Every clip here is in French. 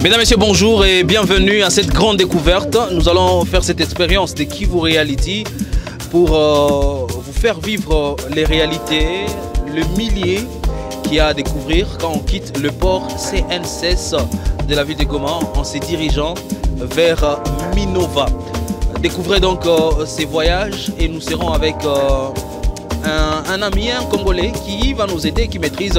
Mesdames, Messieurs, bonjour et bienvenue à cette grande découverte. Nous allons faire cette expérience de Kivu Reality pour vous faire vivre les réalités, le milieu qu'il y a à découvrir quand on quitte le port CNSS de la ville de Goma en se dirigeant vers Minova. Découvrez donc ces voyages et nous serons avec un ami, un Congolais qui va nous aider, qui maîtrise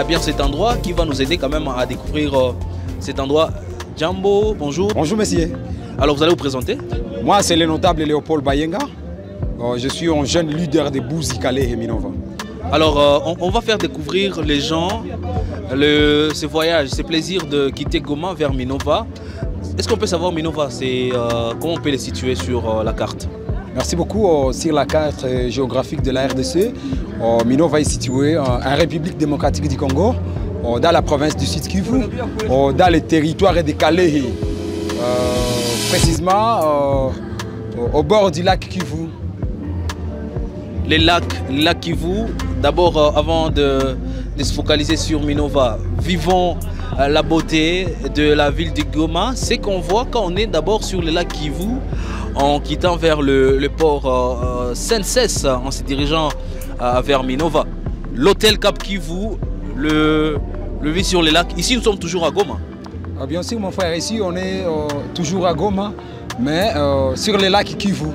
bien cet endroit, qui va nous aider quand même à découvrir cet endroit. Djambo, bonjour. Bonjour monsieur. Alors vous allez vous présenter? Moi c'est le notable Léopold Bayenga. Je suis un jeune leader de Bouzi Calais et Minova. Alors on va faire découvrir les gens ce voyage, ce plaisir de quitter Goma vers Minova. Est-ce qu'on peut savoir Minova, comment on peut les situer sur la carte? Merci beaucoup. Sur la carte géographique de la RDC, Minova est situé en République démocratique du Congo, dans la province du Sud Kivu, dans le territoire de Calais, précisément au bord du lac Kivu. Les lacs Kivu, d'abord avant de se focaliser sur Minova, vivons la beauté de la ville de Goma. C'est qu'on voit quand on est d'abord sur le lac Kivu, en quittant vers le port CNSS, en se dirigeant vers Minova. L'hôtel Cap Kivu, le vue sur les lacs. Ici, nous sommes toujours à Goma. Bien sûr, mon frère, ici, on est toujours à Goma, mais sur les lacs Kivu.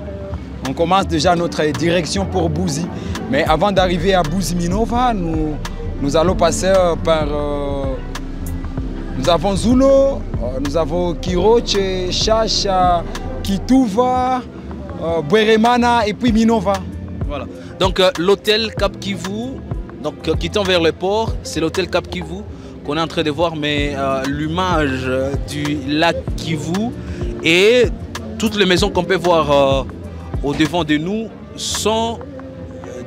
On commence déjà notre direction pour Bouzi. Mais avant d'arriver à Bouzi Minova, nous allons passer par... nous avons Zulo, nous avons Kiroche, Chacha, Kituva, Bweremana et puis Minova. Voilà. Donc l'hôtel Cap Kivu, donc quittant vers le port, c'est l'hôtel Cap Kivu qu'on est en train de voir, mais l'image du lac Kivu et toutes les maisons qu'on peut voir au devant de nous sont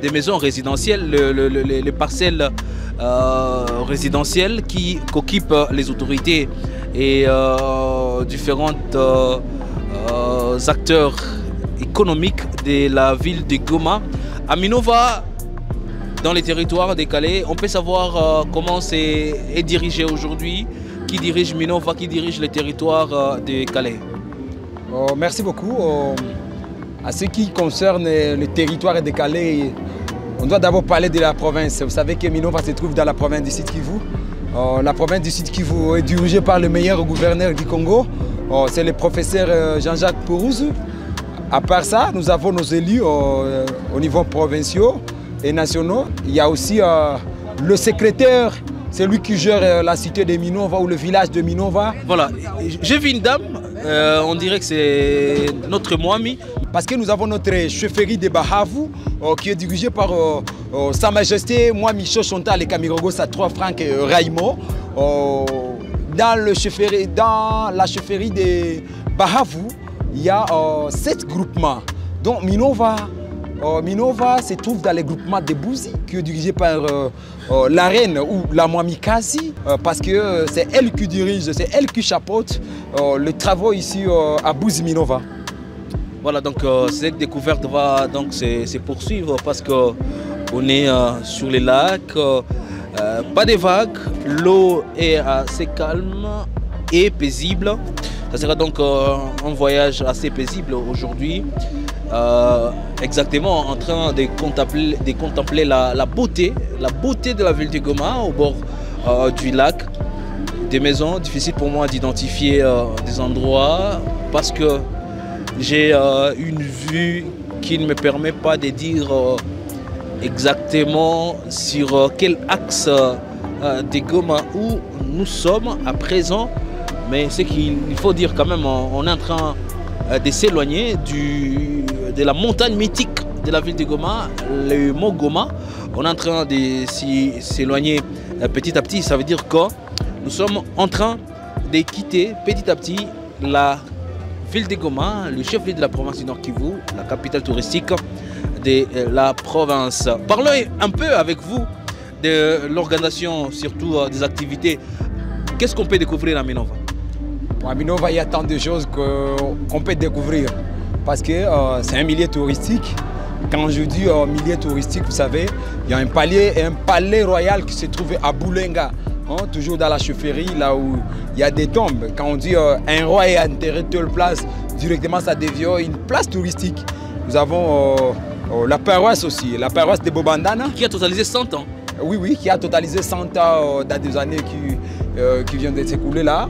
des maisons résidentielles, les parcelles résidentielles qu'occupent les autorités et différents acteurs économiques de la ville de Goma. À Minova, dans les territoires des Calais, on peut savoir comment est dirigé aujourd'hui, qui dirige Minova, qui dirige les territoires des Calais. Merci beaucoup. À ce qui concerne le territoire des Calais, on doit d'abord parler de la province. Vous savez que Minova se trouve dans la province du Sud Kivu. La province du Sud Kivu est dirigée par le meilleur gouverneur du Congo. C'est le professeur Jean-Jacques Pourouzou. À part ça, nous avons nos élus au niveau provincial et nationaux. Il y a aussi le secrétaire, c'est lui qui gère la cité de Minova ou le village de Minova. Voilà, j'ai vu une dame, on dirait que c'est notre Moami. Parce que nous avons notre chefferie de Bahavu qui est dirigée par Sa Majesté Moami Chantal et Kamirogo Satra Franck Raimo. Dans la chefferie de Bahavu, il y a 7 groupements. Donc Minova se trouve dans le groupement de Bouzi, qui est dirigé par la reine ou la Moami Kazi, parce que c'est elle qui dirige, c'est elle qui chapeaute les travaux ici à Bouzi Minova. Voilà, donc cette découverte va donc se poursuivre parce qu'on est sur les lacs, pas de vagues, l'eau est assez calme et paisible. Ça sera donc un voyage assez paisible aujourd'hui, exactement en train de contempler la beauté de la ville de Goma au bord du lac. Des maisons, difficile pour moi d'identifier des endroits parce que j'ai une vue qui ne me permet pas de dire exactement sur quel axe de Goma où nous sommes à présent. Mais ce qu'il faut dire quand même, on est en train de s'éloigner de la montagne mythique de la ville de Goma, le mont Goma. On est en train de s'éloigner petit à petit. Ça veut dire que nous sommes en train de quitter petit à petit la ville de Goma, le chef-lieu de la province du Nord Kivu, la capitale touristique de la province. Parlons un peu avec vous de l'organisation, surtout des activités. Qu'est-ce qu'on peut découvrir à Minova? À Minova, il y a tant de choses qu'on peut découvrir parce que c'est un milieu touristique. Quand je dis milieu touristique, vous savez, il y a un palais royal qui se trouve à Boulenga, hein, toujours dans la chefferie, là où il y a des tombes. Quand on dit un roi est enterré telle place, directement ça devient une place touristique. Nous avons la paroisse aussi, la paroisse de Bobandana. Qui a totalisé 100 ans. Oui, oui, qui a totalisé 100 ans dans des années qui viennent de s'écouler là.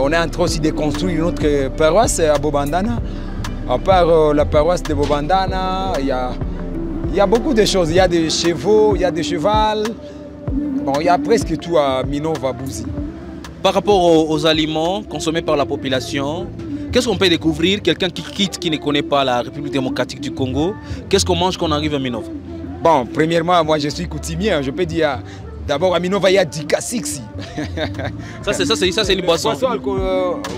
On est en train aussi de construire une autre paroisse à Bobandana. À part la paroisse de Bobandana, il y a beaucoup de choses. Il y a des chevaux, il y a des chevals. Bon, il y a presque tout à Minova Bouzi. Par rapport aux aliments consommés par la population, qu'est-ce qu'on peut découvrir? Quelqu'un qui quitte, qui ne connaît pas la République démocratique du Congo, qu'est-ce qu'on mange quand on arrive à Minova? Bon, premièrement, moi je suis coutumier. Je peux dire, d'abord à Minova, il y a du Kassiksi. Ça, c'est une boisson.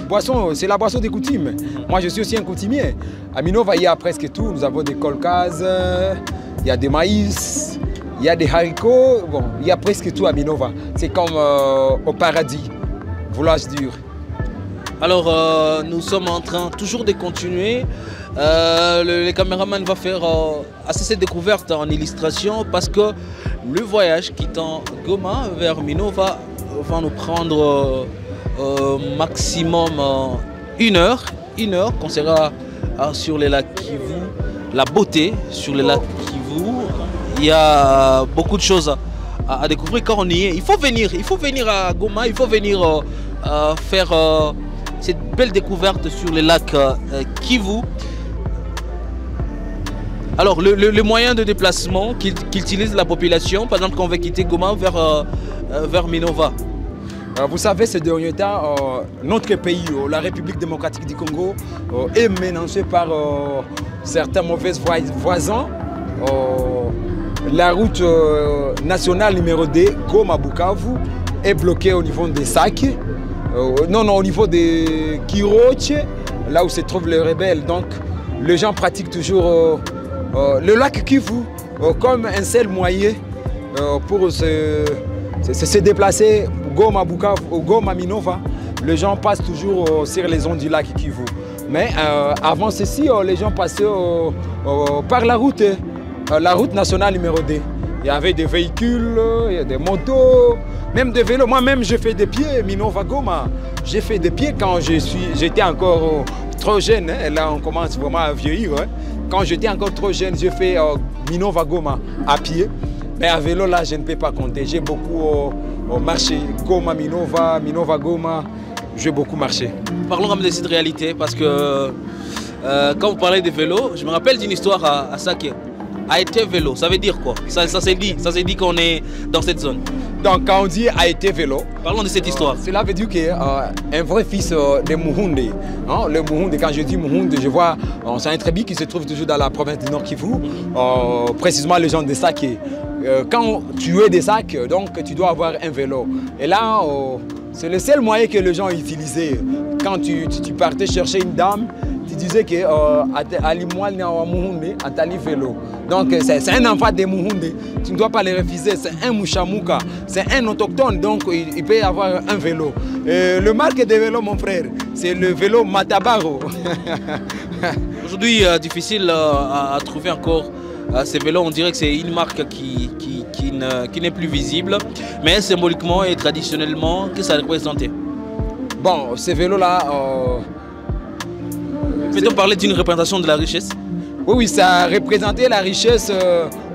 Boisson, c'est la boisson des coutumes. Moi, je suis aussi un coutumier. À Minova, il y a presque tout. Nous avons des kolkaz, il y a des maïs, il y a des haricots. Bon, il y a presque tout à Minova. C'est comme au paradis, village dur. Alors, nous sommes en train toujours de continuer. Le caméraman va faire assez cette découverte en illustration parce que le voyage quittant Goma vers Minova va nous prendre maximum 1 heure. 1 heure qu'on sera sur les lacs Kivu. La beauté sur les lacs Kivu. Il y a beaucoup de choses à découvrir quand on y est. Il faut venir à Goma, il faut venir faire cette belle découverte sur les lacs Kivu. Alors, le moyen de déplacement qu'utilise la population, par exemple, quand on veut quitter Goma vers Minova. Vous savez, ces derniers temps, notre pays, la République démocratique du Congo, est menacé par certains mauvais voisins. La route nationale numéro 2, Goma-Bukavu, est bloquée au niveau des sacs. Non, au niveau des Kiroche, là où se trouvent les rebelles. Donc, les gens pratiquent toujours le lac Kivu comme un seul moyen pour se déplacer. Goma, Bukavu, Goma, Minova, les gens passent toujours sur les ondes du lac Kivu. Mais avant ceci, les gens passaient par la route nationale numéro 2. Il y avait des véhicules, il y a des motos, même des vélos. Moi-même, j'ai fait des pieds, Minova Goma. J'ai fait des pieds quand j'étais encore trop jeune. Hein. Là, on commence vraiment à vieillir. Hein. Quand j'étais encore trop jeune, j'ai fait Minova Goma à pied. Mais à vélo, là, je ne peux pas compter. J'ai beaucoup marché. Goma, Minova Goma. J'ai beaucoup marché. Parlons de cette réalité parce que quand vous parlez de vélo, je me rappelle d'une histoire à Saké. A été vélo, ça veut dire quoi? Ça s'est dit qu'on est dans cette zone. Donc quand on dit a été vélo, parlons de cette histoire. Cela veut dire qu'un vrai fils de Muhunde, hein, le Muhunde, quand je dis Muhunde, je vois, c'est un tribu qui se trouve toujours dans la province du Nord Kivu, précisément les gens de Saké. Quand tu es des sacs, donc tu dois avoir un vélo. Et là, c'est le seul moyen que les gens utilisaient. Quand tu partais chercher une dame, tu disais que vélo. Donc c'est un enfant de Muhunde. Tu ne dois pas le refuser. C'est un Mouchamouka. C'est un autochtone. Donc il peut y avoir un vélo. Le marque de vélo, mon frère, c'est le vélo Matabaro. Aujourd'hui, difficile à trouver encore ces vélos. On dirait que c'est une marque qui n'est plus visible. Mais symboliquement et traditionnellement, qu'est-ce que ça représentait? Bon, ces vélos-là... Peut-on parler d'une représentation de la richesse? Oui, ça représentait la richesse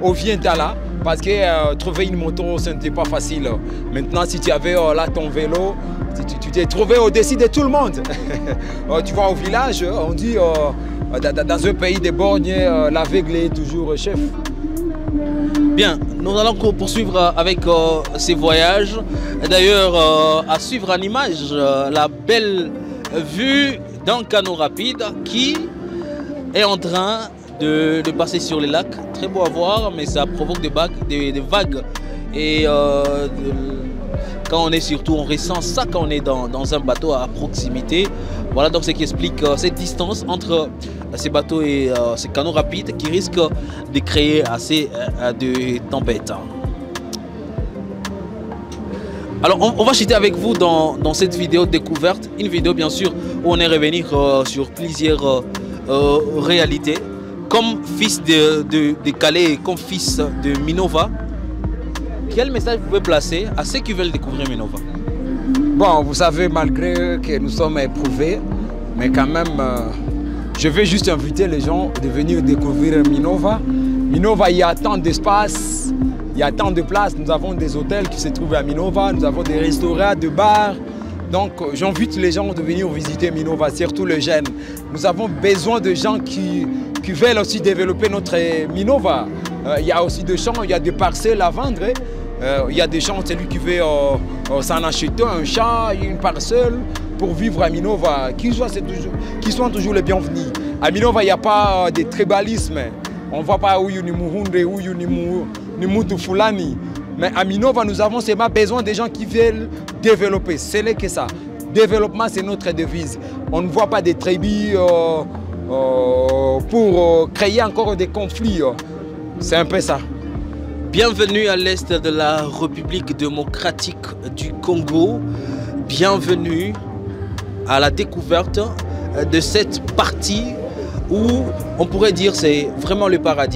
au Vientala. Parce que trouver une moto, ce n'était pas facile. Maintenant, si tu avais là ton vélo, tu t'es trouvé au-dessus de tout le monde. Tu vois, au village, on dit, dans un pays de borgnes, l'aveugle est toujours chef. Bien, nous allons poursuivre avec ces voyages. D'ailleurs, à suivre en image, la belle vue d'un canot rapide qui est en train de passer sur les lacs. Très beau à voir, mais ça provoque des vagues. Et quand on est surtout, on ressent ça quand on est dans un bateau à proximité. Voilà donc ce qui explique cette distance entre ces bateaux et ces canots rapides qui risquent de créer assez de tempêtes. Alors on va chuter avec vous dans cette vidéo découverte, une vidéo bien sûr où on est revenu sur plusieurs réalités. Comme fils de Calais, comme fils de Minova, quel message vous pouvez placer à ceux qui veulent découvrir Minova? Bon, vous savez, malgré que nous sommes éprouvés, mais quand même, je veux juste inviter les gens de venir découvrir Minova. Minova, il y a tant d'espace, il y a tant de places. Nous avons des hôtels qui se trouvent à Minova, nous avons des restaurants, des bars. Donc, j'invite les gens de venir visiter Minova, surtout les jeunes. Nous avons besoin de gens qui veulent aussi développer notre Minova. Il y a aussi des champs, il y a des parcelles à vendre. Il y a des gens, celui qui veut s'en acheter un champ, une parcelle pour vivre à Minova, qui soient toujours les bienvenus. À Minova, il n'y a pas de tribalisme. On ne voit pas où il y a ni Fulani. Mais à Minova, nous avons seulement besoin des gens qui veulent développer. Ce n'est que ça. Développement, c'est notre devise. On ne voit pas des tribus pour créer encore des conflits. C'est un peu ça. Bienvenue à l'est de la République démocratique du Congo. Bienvenue à la découverte de cette partie où on pourrait dire c'est vraiment le paradis.